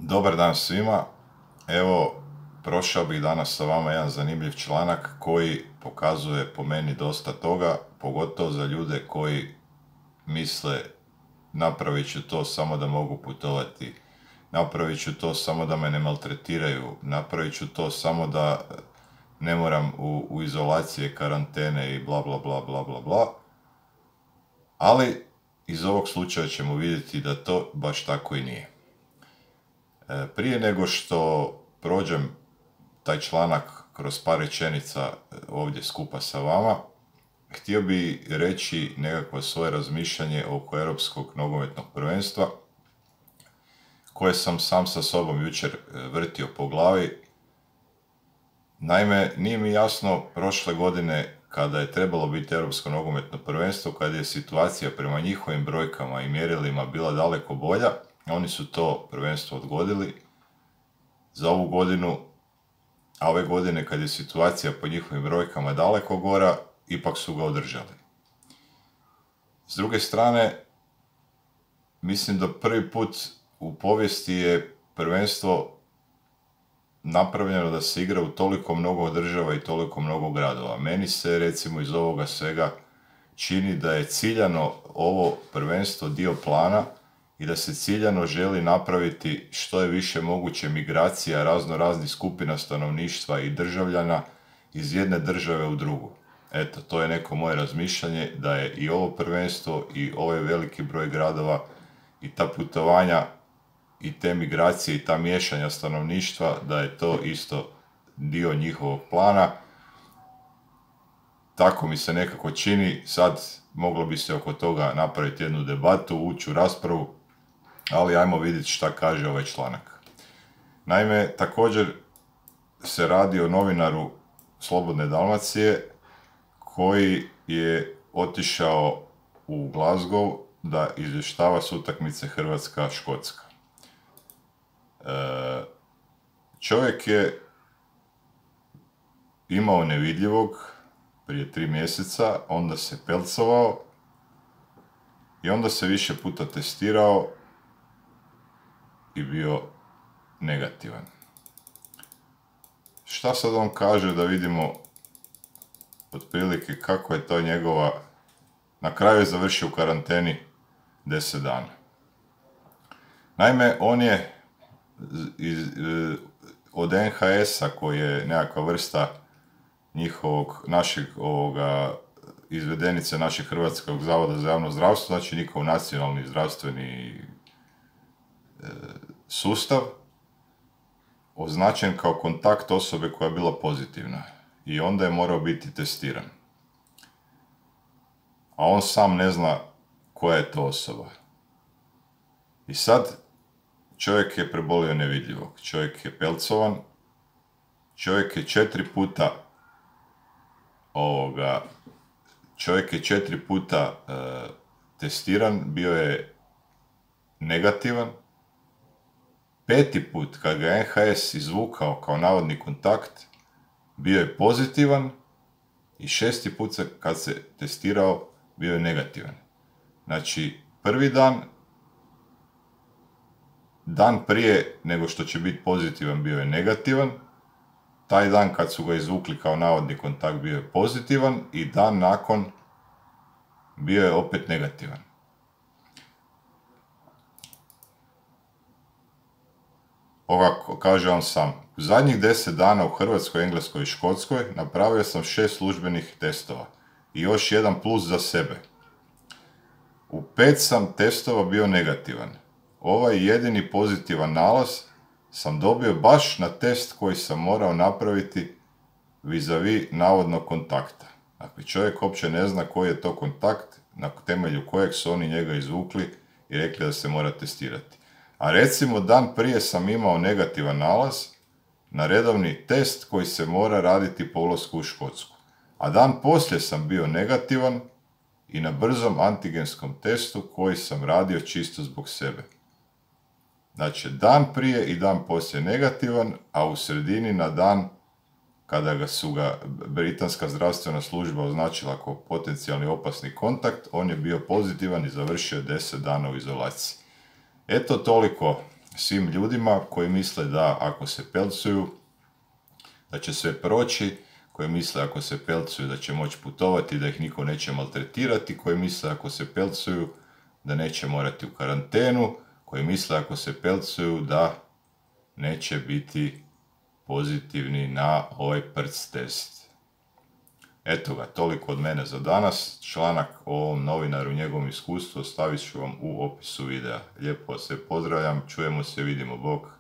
Dobar dan svima. Evo, prošao bih danas sa vama jedan zanimljiv članak koji pokazuje po meni dosta toga, pogotovo za ljude koji misle napravit ću to samo da mogu putovati, napravit ću to samo da me ne maltretiraju, napravit ću to samo da ne moram u izolacije, karantene i bla bla bla bla bla bla. Ali iz ovog slučaja ćemo vidjeti da to baš tako i nije. Prije nego što prođem taj članak kroz par rečenica ovdje skupa sa vama, htio bi reći nekakvo svoje razmišljanje oko Europskog nogometnog prvenstva, koje sam sam sa sobom jučer vrtio po glavi. Naime, nije mi jasno prošle godine kada je trebalo biti Europsko nogometno prvenstvo, kada je situacija prema njihovim brojkama i mjerilima bila daleko bolja, oni su to prvenstvo odgodili za ovu godinu, a ove godine kad je situacija po njihovim brojkama daleko gora, ipak su ga održali. S druge strane, mislim da prvi put u povijesti je prvenstvo napravljeno da se igra u toliko mnogo država i toliko mnogo gradova. Meni se recimo iz ovoga svega čini da je ciljano ovo prvenstvo dio plana i da se ciljano želi napraviti što je više moguće migracija razno raznih skupina stanovništva i državljana iz jedne države u drugu. Eto, to je neko moje razmišljanje da je i ovo prvenstvo i ovaj veliki broj gradova i ta putovanja i te migracije i ta miješanja stanovništva, da je to isto dio njihovog plana. Tako mi se nekako čini, sad moglo bi se oko toga napraviti jednu debatu, ući u raspravu, ali ajmo vidjeti šta kaže ovaj članak. Naime, također se radi o novinaru Slobodne Dalmacije koji je otišao u Glasgow da izvještava s utakmice Hrvatska-Škotska. Čovjek je imao nevidljivog prije 3 mjeseca, onda se pelcovao i onda se više puta testirao i bio negativan. Šta sad on kaže da vidimo otprilike kako je to njegova... Na kraju je završio u karanteni 10 dana. Naime, on je od NHS-a, koji je nekakva vrsta našeg izvedenice našeg Hrvatskog zavoda za javno zdravstvo, znači njihov nacionalni zdravstveni sustav, označen kao kontakt osobe koja je bila pozitivna i onda je morao biti testiran. A on sam ne zna koja je to osoba. I sad čovjek je prebolio nevidljivog, čovjek je pelcovan, čovjek je 4 puta testiran, bio je negativan. 5. put kad ga NHS izvukao kao navodni kontakt, bio je pozitivan i 6. put kad se testirao, bio je negativan. Znači, prvi dan prije nego što će biti pozitivan, bio je negativan, taj dan kad su ga izvukli kao navodni kontakt, bio je pozitivan i dan nakon bio je opet negativan. Ovako, kaže on sam, u zadnjih 10 dana u Hrvatskoj, Engleskoj i Škotskoj napravio sam 6 službenih testova i još jedan plus za sebe. U 5 sam testova bio negativan. Ovaj jedini pozitivan nalaz sam dobio baš na test koji sam morao napraviti vis-a-vis navodnog kontakta. Dakle, čovjek uopće ne zna koji je to kontakt na temelju kojeg su oni njega izvukli i rekli da se mora testirati. A recimo dan prije sam imao negativan nalaz na redovni test koji se mora raditi po ulasku u Škotsku. A dan poslije sam bio negativan i na brzom antigenskom testu koji sam radio čisto zbog sebe. Znači, dan prije i dan poslije negativan, a u sredini na dan kada su ga britanska zdravstvena služba označila kao potencijalni opasni kontakt, on je bio pozitivan i završio 10 dana u izolaciji. Eto toliko svim ljudima koji misle da ako se pelcuju, da će sve proći, koji misle ako se pelcuju da će moći putovati, da ih niko neće maltretirati, koji misle ako se pelcuju da neće morati u karantenu, koji misle ako se pelcuju da neće biti pozitivni na ovaj prc test. Eto ga, toliko od mene za danas. Članak o ovom novinaru i njegovom iskustvu ostavit ću vam u opisu videa. Lijepo se pozdravljam, čujemo se, vidimo, bok.